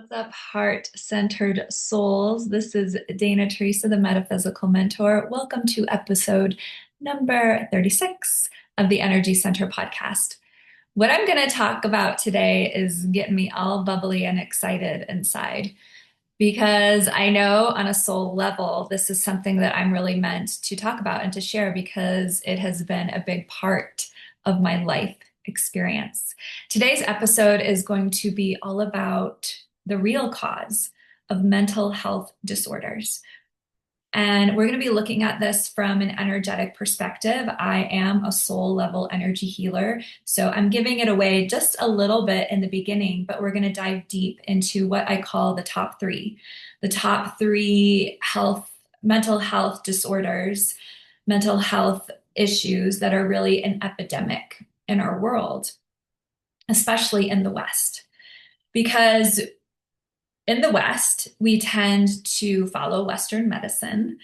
What's up, heart-centered souls? This is Dana Teresa, the Metaphysical Mentor. Welcome to episode number 36 of the Energy Center podcast. What I'm going to talk about today is getting me all bubbly and excited inside because I know on a soul level, this is something that I'm really meant to talk about and to share because it has been a big part of my life experience. Today's episode is going to be all about the real cause of mental health disorders. And we're going to be looking at this from an energetic perspective. I am a soul level energy healer, so I'm giving it away just a little bit in the beginning, but we're going to dive deep into what I call the top three. The top three mental health disorders, mental health issues that are really an epidemic in our world, especially in the West. Because in the West, we tend to follow Western medicine,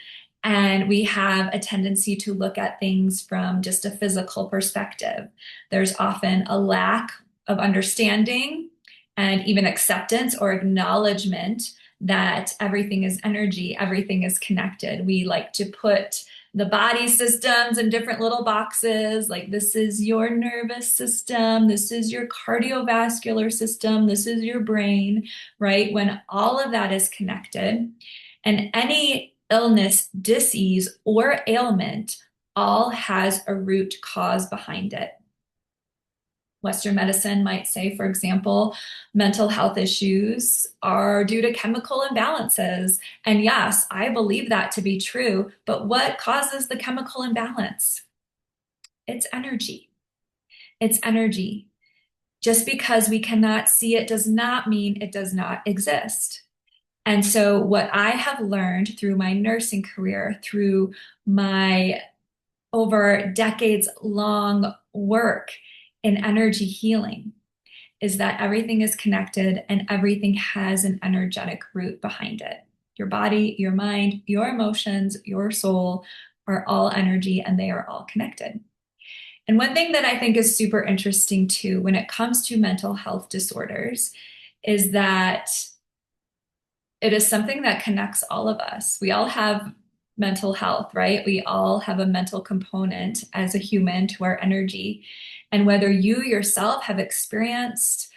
and we have a tendency to look at things from just a physical perspective. There's often a lack of understanding and even acceptance or acknowledgement that everything is energy, everything is connected. We like to put the body systems in different little boxes, like this is your nervous system, this is your cardiovascular system, this is your brain, right? When all of that is connected, and any illness, disease, or ailment all has a root cause behind it. Western medicine might say, for example, mental health issues are due to chemical imbalances. And yes, I believe that to be true. But what causes the chemical imbalance? It's energy. It's energy. Just because we cannot see it does not mean it does not exist. And so, what I have learned through my nursing career, through my over decades long work in energy healing, is that everything is connected and everything has an energetic root behind it. Your body, your mind, your emotions, your soul are all energy and they are all connected. And one thing that I think is super interesting too, when it comes to mental health disorders, is that it is something that connects all of us. We all have mental health, right? We all have a mental component as a human to our energy. And whether you yourself have experienced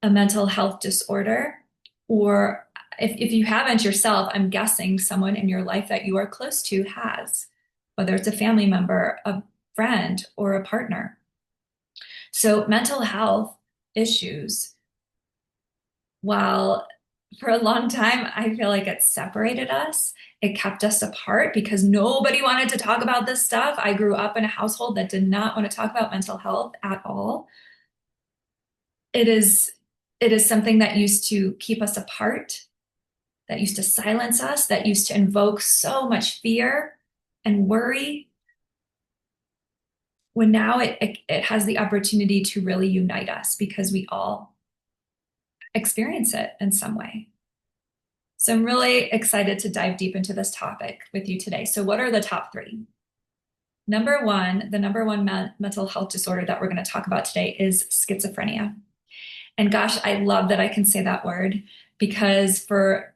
a mental health disorder, or if you haven't yourself, I'm guessing someone in your life that you are close to has, whether it's a family member, a friend, or a partner. So mental health issues, while for a long time, I feel like it separated us. It kept us apart because nobody wanted to talk about this stuff. I grew up in a household that did not want to talk about mental health at all. It is something that used to keep us apart, that used to silence us, that used to invoke so much fear and worry. When now it has the opportunity to really unite us because we all experience it in some way. So I'm really excited to dive deep into this topic with you today. So what are the top three? Number one, the number one mental health disorder that we're going to talk about today is schizophrenia. And gosh, I love that I can say that word because for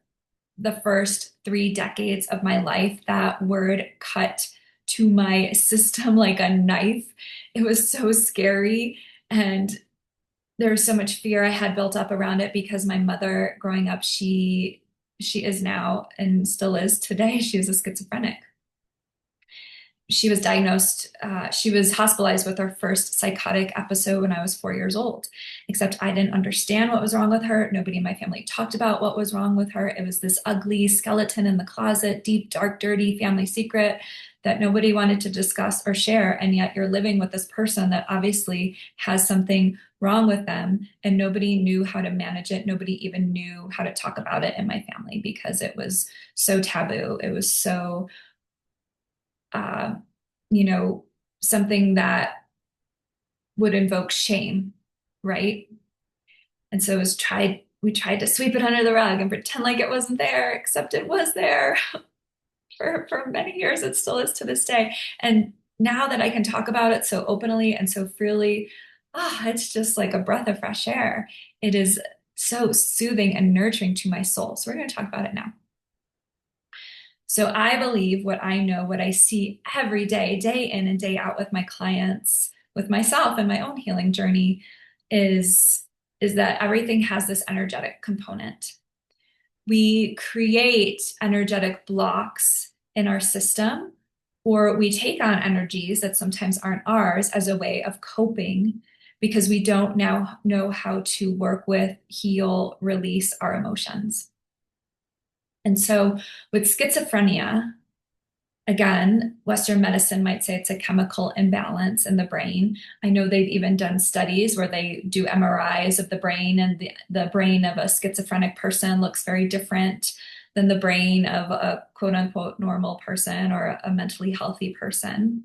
the first 3 decades of my life, that word cut to my system like a knife. It was so scary. And there was so much fear I had built up around it because my mother growing up, she is now and still is today, she was a schizophrenic. She was diagnosed, she was hospitalized with her first psychotic episode when I was 4 years old, except I didn't understand what was wrong with her. Nobody in my family talked about what was wrong with her. It was this ugly skeleton in the closet, deep, dark, dirty family secret that nobody wanted to discuss or share. And yet you're living with this person that obviously has something wrong with them, and nobody knew how to manage it. Nobody even knew how to talk about it in my family because it was so taboo. It was so something that would invoke shame, right? And so we tried to sweep it under the rug and pretend like it wasn't there, except it was there. For many years, it still is to this day. And now that I can talk about it so openly and so freely, it's just like a breath of fresh air. It is so soothing and nurturing to my soul. So we're going to talk about it now. So I believe what I know, what I see every day, day in and day out with my clients, with myself and my own healing journey is, is that everything has this energetic component. We create energetic blocks in our system, or we take on energies that sometimes aren't ours as a way of coping because we don't now know how to work with, heal, release our emotions. And so with schizophrenia, again, Western medicine might say it's a chemical imbalance in the brain. I know they've even done studies where they do MRIs of the brain, and the brain of a schizophrenic person looks very different than the brain of a quote unquote normal person or a mentally healthy person.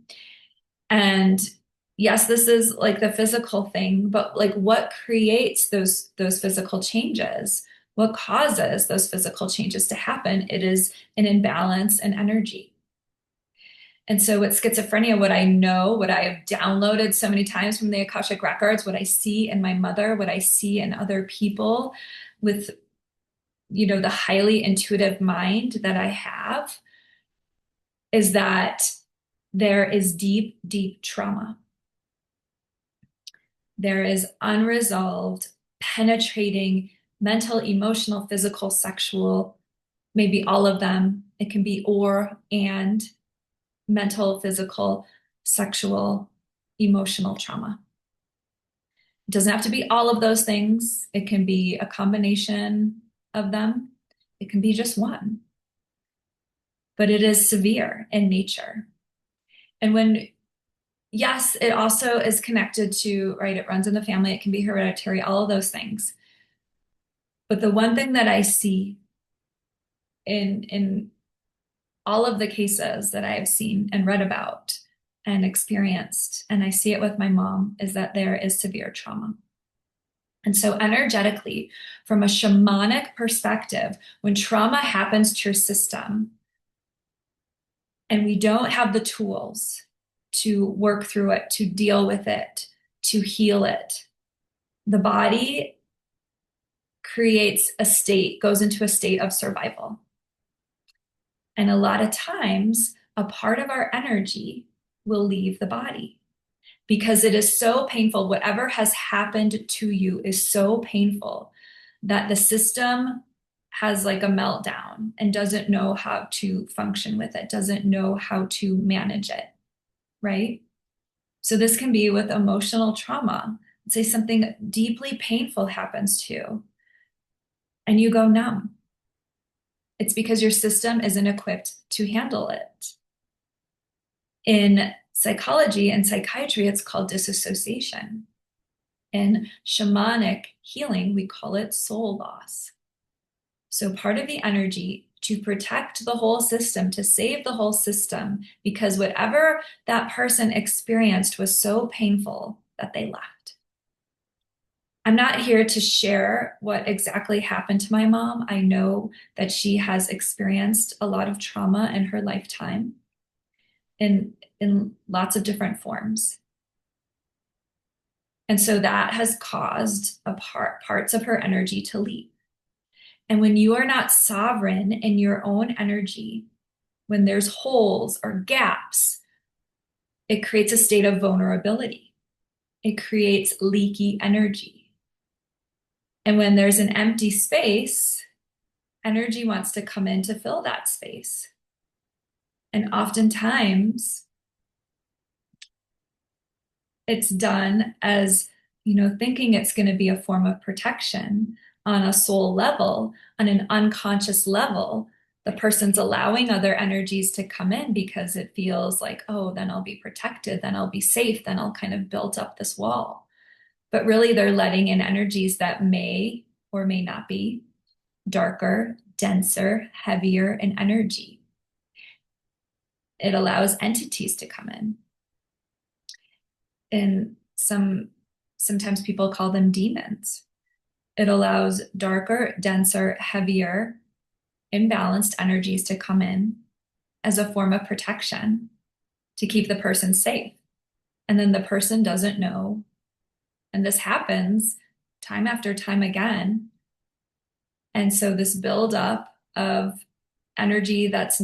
And yes, this is like the physical thing, but like what creates those physical changes? What causes those physical changes to happen? It is an imbalance in energy. And so with schizophrenia, what I know, what I have downloaded so many times from the Akashic records, what I see in my mother, what I see in other people with, the highly intuitive mind that I have, is that there is deep, deep trauma. There is unresolved, penetrating mental, emotional, physical, sexual, maybe all of them. It can be or and mental, physical, sexual, emotional trauma. It doesn't have to be all of those things. It can be a combination of them. It can be just one. But it is severe in nature. And yes, it also is connected to, right, it runs in the family, it can be hereditary, all of those things. But the one thing that I see in all of the cases that I have seen and read about and experienced, and I see it with my mom, is that there is severe trauma. And so energetically, from a shamanic perspective, when trauma happens to your system and we don't have the tools to work through it, to deal with it, to heal it, the body creates a state, goes into a state of survival. And a lot of times, a part of our energy will leave the body because it is so painful. Whatever has happened to you is so painful that the system has like a meltdown and doesn't know how to function with it, doesn't know how to manage it, right? So this can be with emotional trauma. Let's say something deeply painful happens to you and you go numb. It's because your system isn't equipped to handle it. In psychology and psychiatry, it's called disassociation. In shamanic healing, we call it soul loss. So part of the energy to protect the whole system, to save the whole system, because whatever that person experienced was so painful that they left. I'm not here to share what exactly happened to my mom. I know that she has experienced a lot of trauma in her lifetime in lots of different forms. And so that has caused parts of her energy to leave. And when you are not sovereign in your own energy, when there's holes or gaps, it creates a state of vulnerability. It creates leaky energy. And when there's an empty space, energy wants to come in to fill that space. And oftentimes, it's done as, thinking it's going to be a form of protection on a soul level, on an unconscious level. The person's allowing other energies to come in because it feels like, oh, then I'll be protected, then I'll be safe, then I'll kind of build up this wall. But really, they're letting in energies that may or may not be darker, denser, heavier in energy. It allows entities to come in. And sometimes people call them demons. It allows darker, denser, heavier, imbalanced energies to come in as a form of protection to keep the person safe. And then the person doesn't know. And this happens time after time again, And so this buildup of energy that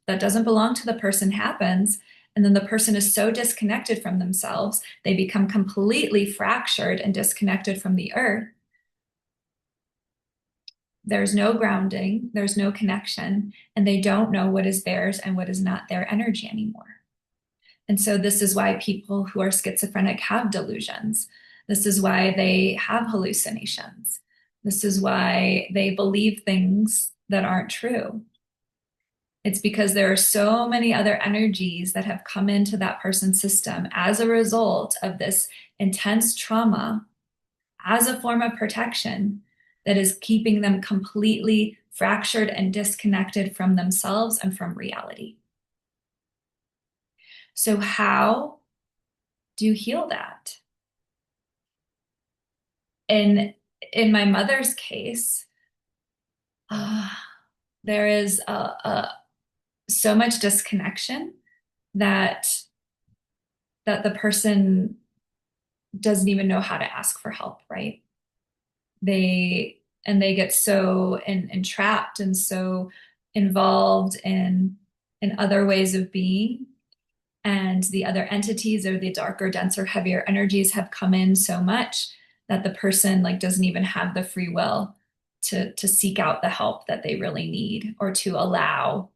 doesn't belong to the person happens. And then the person is so disconnected from themselves, they become completely fractured and disconnected from the earth. There's no grounding, there's no connection, and they don't know what is theirs and what is not their energy anymore. And so this is why people who are schizophrenic have delusions. This is why they have hallucinations. This is why they believe things that aren't true. It's because there are so many other energies that have come into that person's system as a result of this intense trauma as a form of protection that is keeping them completely fractured and disconnected from themselves and from reality. So, how do you heal that? In my mother's case, uh, there is so much disconnection that the person doesn't even know how to ask for help, right? They get so entrapped and so involved in other ways of being, and the other entities or the darker, denser, heavier energies have come in so much that the person like doesn't even have the free will to seek out the help that they really need, or to allow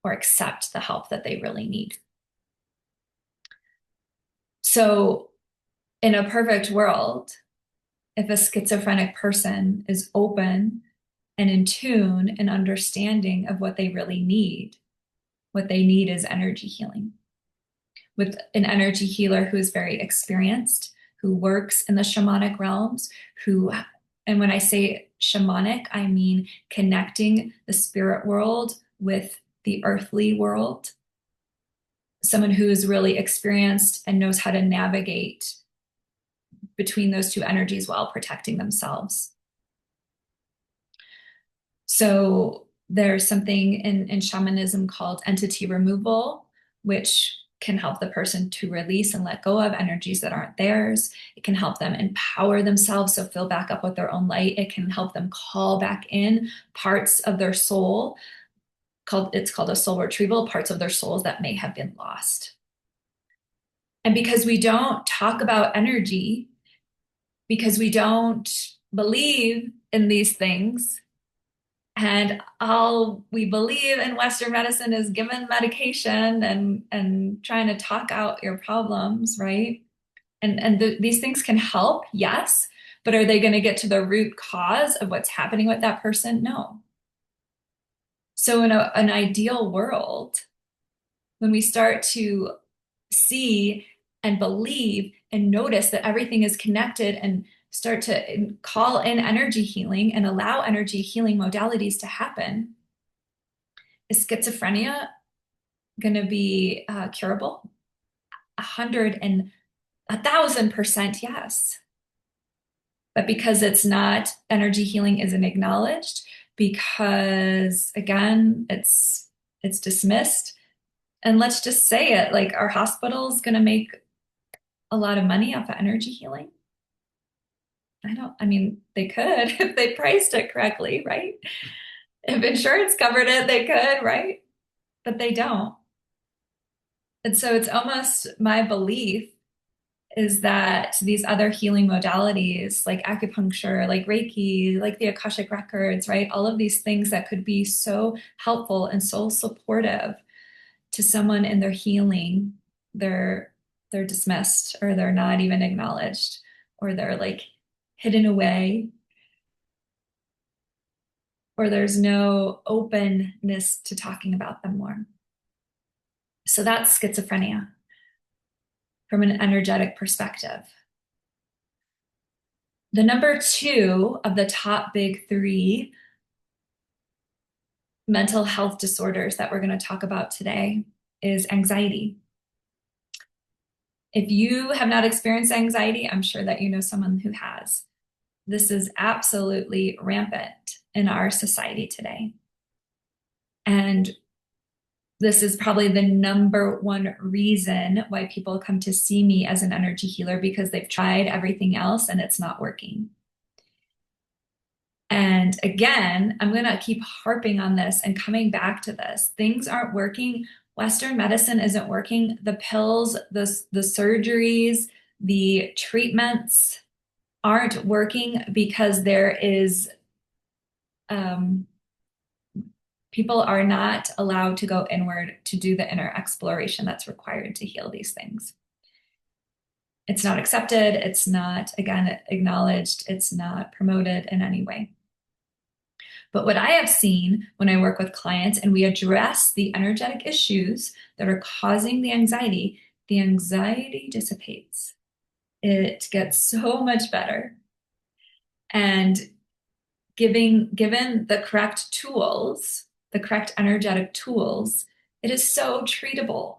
or accept the help that they really need. So in a perfect world, if a schizophrenic person is open and in tune and understanding of what they really need, what they need is energy healing. With an energy healer who is very experienced, who works in the shamanic realms, and when I say shamanic, I mean connecting the spirit world with the earthly world. Someone who is really experienced and knows how to navigate between those two energies while protecting themselves. So there's something in shamanism called entity removal, which can help the person to release and let go of energies that aren't theirs. It can help them empower themselves, so fill back up with their own light. It can help them call back in parts of their soul. It's called a soul retrieval, parts of their souls that may have been lost. And because we don't talk about energy, because we don't believe in these things, and all we believe in Western medicine is given medication and trying to talk out your problems, right? And these things can help, yes, but are they going to get to the root cause of what's happening with that person? No. So in an ideal world, when we start to see and believe and notice that everything is connected and start to call in energy healing and allow energy healing modalities to happen, is schizophrenia going to be curable? 1,000% yes. But because it's not, energy healing isn't acknowledged, because again, it's dismissed. And let's just say it, like, our hospital's going to make a lot of money off of energy healing? I mean, they could if they priced it correctly, right? If insurance covered it, they could, right? But they don't. And so it's almost my belief is that these other healing modalities like acupuncture, like Reiki, like the Akashic records, right? All of these things that could be so helpful and so supportive to someone in their healing, they're dismissed, or they're not even acknowledged, or they're like hidden away, or there's no openness to talking about them more. So that's schizophrenia from an energetic perspective. The number two of the top big three mental health disorders that we're going to talk about today is anxiety. If you have not experienced anxiety, I'm sure that you know someone who has. This is absolutely rampant in our society today. And this is probably the number one reason why people come to see me as an energy healer, because they've tried everything else and it's not working. And again, I'm going to keep harping on this and coming back to this. Things aren't working. Western medicine isn't working. The pills, the surgeries, the treatments aren't working because people are not allowed to go inward to do the inner exploration that's required to heal these things. It's not accepted. It's not, again, acknowledged. It's not promoted in any way. But what I have seen when I work with clients and we address the energetic issues that are causing the anxiety dissipates. It gets so much better. And given the correct tools, the correct energetic tools, it is so treatable.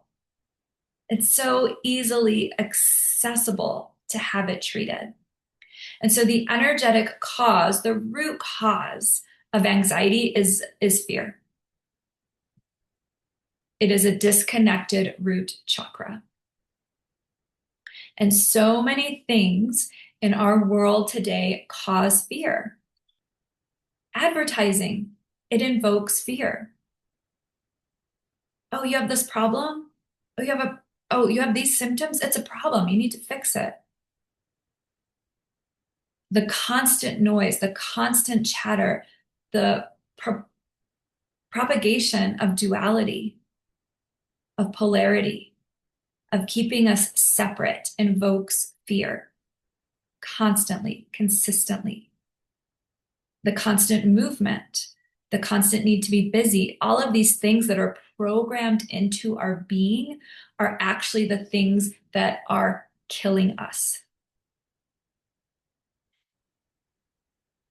It's so easily accessible to have it treated. And so the energetic cause, the root cause of anxiety is fear. It is a disconnected root chakra. And so many things in our world today cause fear. Advertising, it invokes fear. Oh, you have this problem? You have these symptoms? It's a problem. You need to fix it. The constant noise, the constant chatter, the propagation of duality, of polarity, of keeping us separate invokes fear constantly, consistently. The constant movement, the constant need to be busy, all of these things that are programmed into our being are actually the things that are killing us.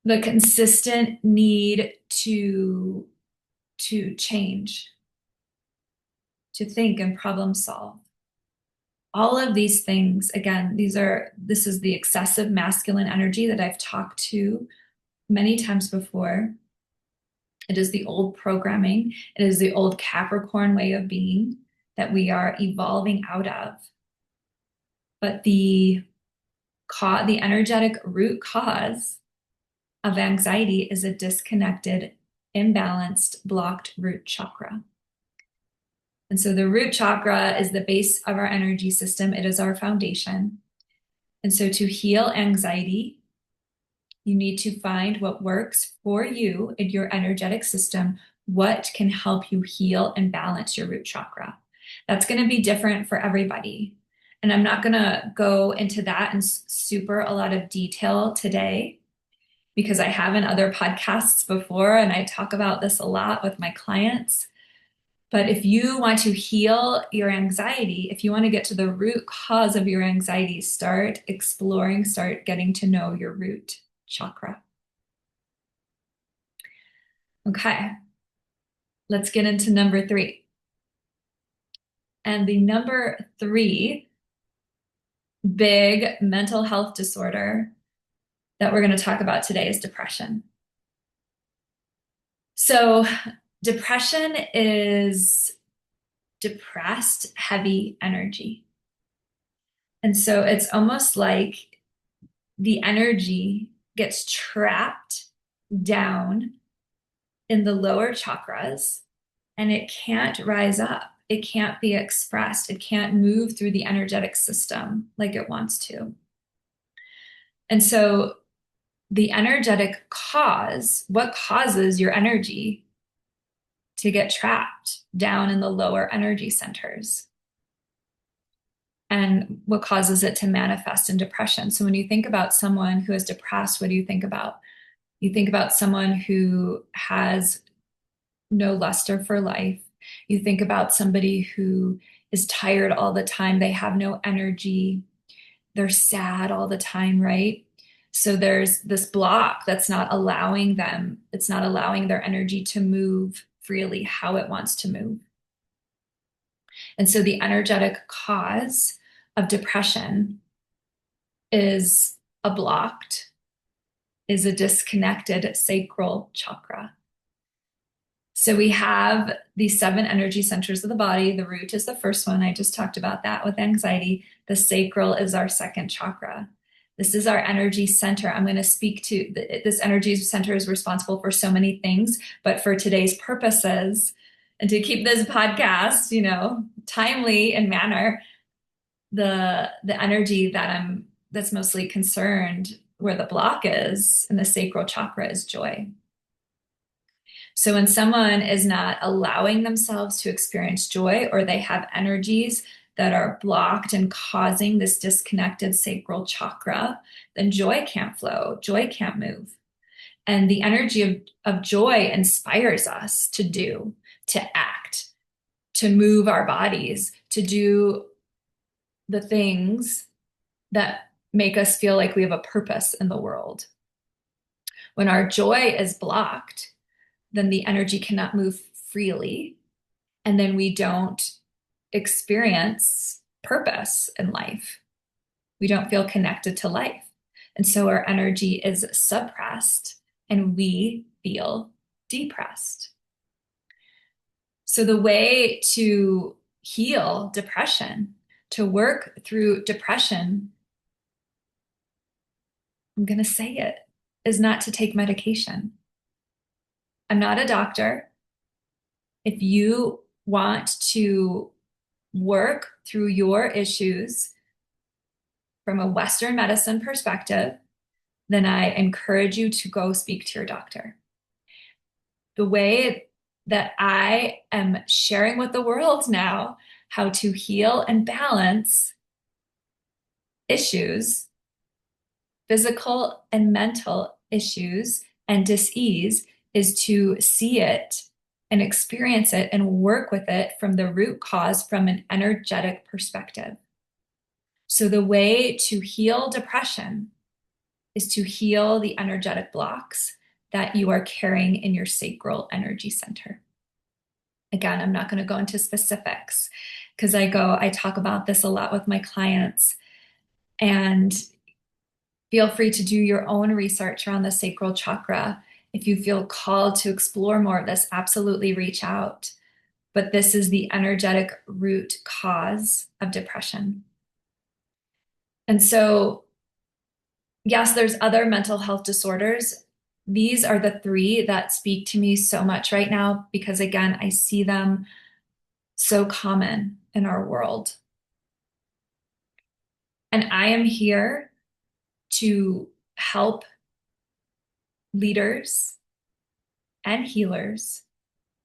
The consistent need to change, to think and problem solve. All of these things, again, this is the excessive masculine energy that I've talked to many times before. It is the old programming. It is the old Capricorn way of being that we are evolving out of. But the energetic root cause of anxiety is a disconnected, imbalanced, blocked root chakra. And so the root chakra is the base of our energy system. It is our foundation. And so to heal anxiety, you need to find what works for you in your energetic system, what can help you heal and balance your root chakra. That's going to be different for everybody. And I'm not going to go into that in super a lot of detail today because I have in other podcasts before and I talk about this a lot with my clients. But if you want to heal your anxiety, if you want to get to the root cause of your anxiety, start exploring, start getting to know your root chakra. Okay, let's get into number 3. And the number 3 big mental health disorder that we're going to talk about today is depression. So depression is depressed, heavy energy. And so it's almost like the energy gets trapped down in the lower chakras and it can't rise up. It can't be expressed. It can't move through the energetic system like it wants to. And so the energetic cause, what causes your energy to get trapped down in the lower energy centers? And what causes it to manifest in depression? So when you think about someone who is depressed, what do you think about? You think about someone who has no luster for life. You think about somebody who is tired all the time. They have no energy. They're sad all the time, right? So there's this block that's not allowing them, it's not allowing their energy to move freely how it wants to move. And so the energetic cause of depression is is a disconnected sacral chakra. So we have these 7 energy centers of the body. The root is the first one. I just talked about that with anxiety. The sacral is our second chakra. This is our energy center. I'm going to speak to this energy center is responsible for so many things, but for today's purposes and to keep this podcast, timely in manner, the energy that's mostly concerned where the block is in the sacral chakra is joy. So when someone is not allowing themselves to experience joy, or they have energies that are blocked and causing this disconnected sacral chakra, then joy can't flow, joy can't move. And the energy of joy inspires us to do, to act, to move our bodies, to do the things that make us feel like we have a purpose in the world. When our joy is blocked, then the energy cannot move freely. And then we don't experience purpose in life. We don't feel connected to life. And so our energy is suppressed and we feel depressed. So the way to heal depression, to work through depression, I'm going to say it, is not to take medication. I'm not a doctor. If you want to work through your issues from a Western medicine perspective, then I encourage you to go speak to your doctor. The way that I am sharing with the world now how to heal and balance issues, physical and mental issues, and dis-ease is to see it and experience it and work with it from the root cause from an energetic perspective. So the way to heal depression is to heal the energetic blocks that you are carrying in your sacral energy center. Again, I'm not going to go into specifics because I talk about this a lot with my clients, and feel free to do your own research around the sacral chakra. If you feel called to explore more of this, absolutely reach out. But this is the energetic root cause of depression. And so, yes, there's other mental health disorders. These are the three that speak to me so much right now because, again, I see them so common in our world. And I am here to help leaders and healers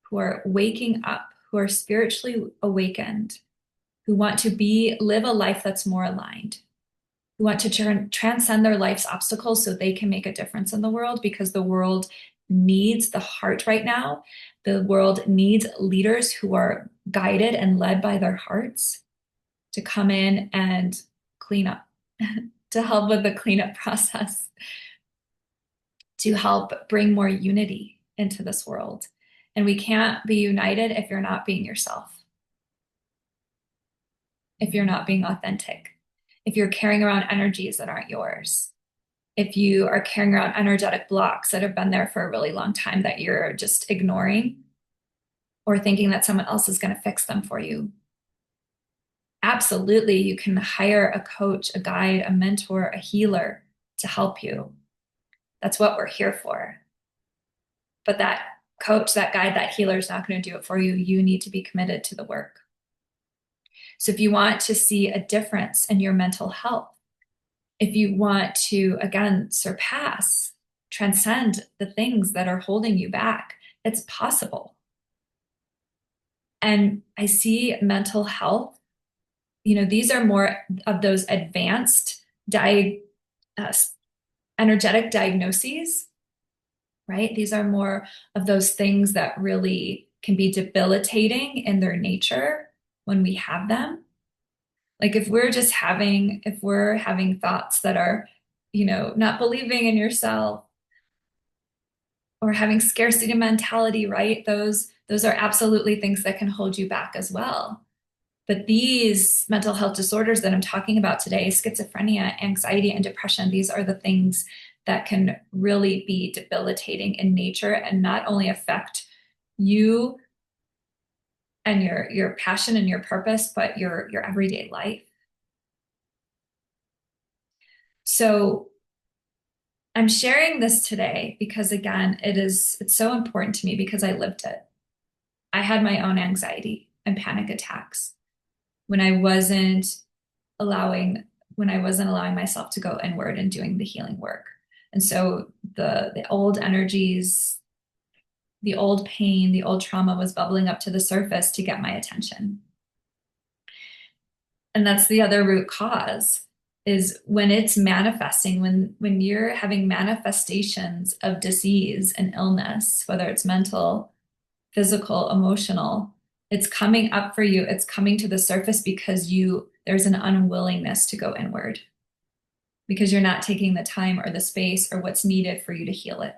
who are waking up, who are spiritually awakened, who want to live a life that's more aligned, who want to transcend their life's obstacles so they can make a difference in the world, because the world needs the heart right now. The world needs leaders who are guided and led by their hearts to come in and clean up, to help with the cleanup process, to help bring more unity into this world. And we can't be united if you're not being yourself, if you're not being authentic, if you're carrying around energies that aren't yours, if you are carrying around energetic blocks that have been there for a really long time that you're just ignoring or thinking that someone else is going to fix them for you. Absolutely, you can hire a coach, a guide, a mentor, a healer to help you. That's what we're here for. But that coach, that guide, that healer is not going to do it for you. You need to be committed to the work. So if you want to see a difference in your mental health, if you want to, again, surpass, transcend the things that are holding you back, it's possible. And I see mental health, these are more of those advanced energetic diagnoses, right? These are more of those things that really can be debilitating in their nature when we have them. Like if we're having thoughts that are, not believing in yourself or having scarcity mentality, right? Those are absolutely things that can hold you back as well. But these mental health disorders that I'm talking about today, schizophrenia, anxiety, and depression, these are the things that can really be debilitating in nature and not only affect you and your passion and your purpose, but your everyday life. So I'm sharing this today because again, it's so important to me because I lived it. I had my own anxiety and panic attacks when I wasn't allowing when I wasn't allowing myself to go inward and doing the healing work. And so the old energies, the old pain, the old trauma was bubbling up to the surface to get my attention. And that's the other root cause is when it's manifesting, when you're having manifestations of disease and illness, whether it's mental, physical, emotional, it's coming up for you. It's coming to the surface because there's an unwillingness to go inward because you're not taking the time or the space or what's needed for you to heal it.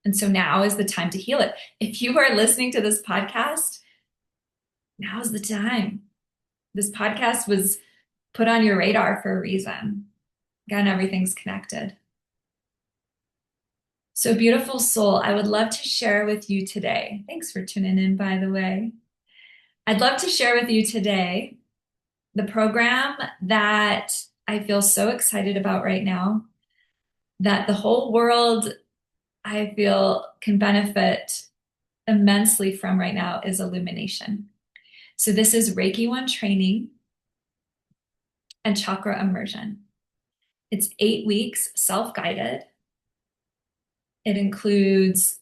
And so now is the time to heal it. If you are listening to this podcast, now is the time. This podcast was put on your radar for a reason. Again, everything's connected. So, beautiful soul, I would love to share with you today. Thanks for tuning in, by the way. I'd love to share with you today the program that I feel so excited about right now, that the whole world I feel can benefit immensely from right now is illumination. So, this is Reiki 1 training and chakra immersion. It's 8 weeks self-guided. It includes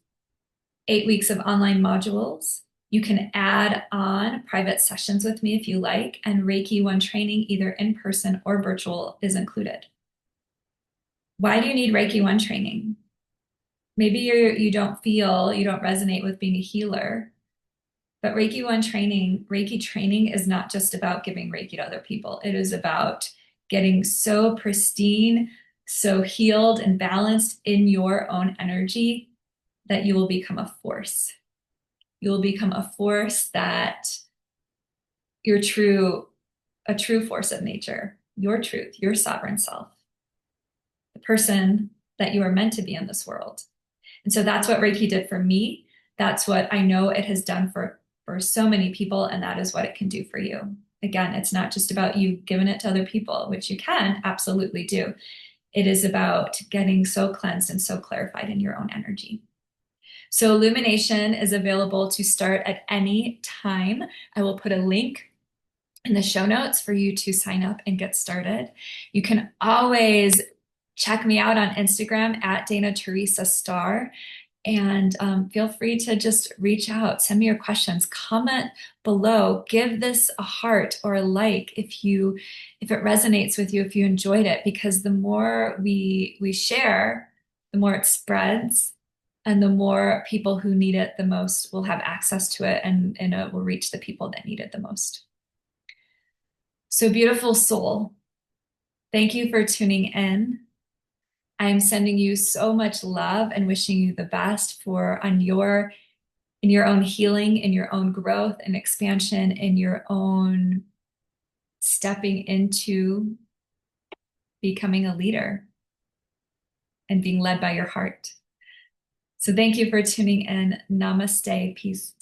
8 weeks of online modules. You can add on private sessions with me if you like, and Reiki 1 training, either in person or virtual, is included. Why do you need Reiki 1 training? Maybe you don't resonate with being a healer, but Reiki 1 training, Reiki training is not just about giving Reiki to other people. It is about getting so pristine, so healed and balanced in your own energy that you will become a force. You will become a force that a true force of nature, your truth, your sovereign self, the person that you are meant to be in this world. And so that's what Reiki did for me. That's what I know it has done for so many people, and that is what it can do for you. Again, it's not just about you giving it to other people, which you can absolutely do. It is about getting so cleansed and so clarified in your own energy. So illumination is available to start at any time. I will put a link in the show notes for you to sign up and get started. You can always check me out on Instagram at Dana Teresa Star. And feel free to just reach out, send me your questions, comment below, give this a heart or a like if it resonates with you, if you enjoyed it, because the more we share, the more it spreads, and the more people who need it the most will have access to it, and it will reach the people that need it the most. So, beautiful soul, thank you for tuning in. I'm sending you so much love and wishing you the best in your own healing, in your own growth and expansion, in your own stepping into becoming a leader and being led by your heart. So thank you for tuning in. Namaste. Peace.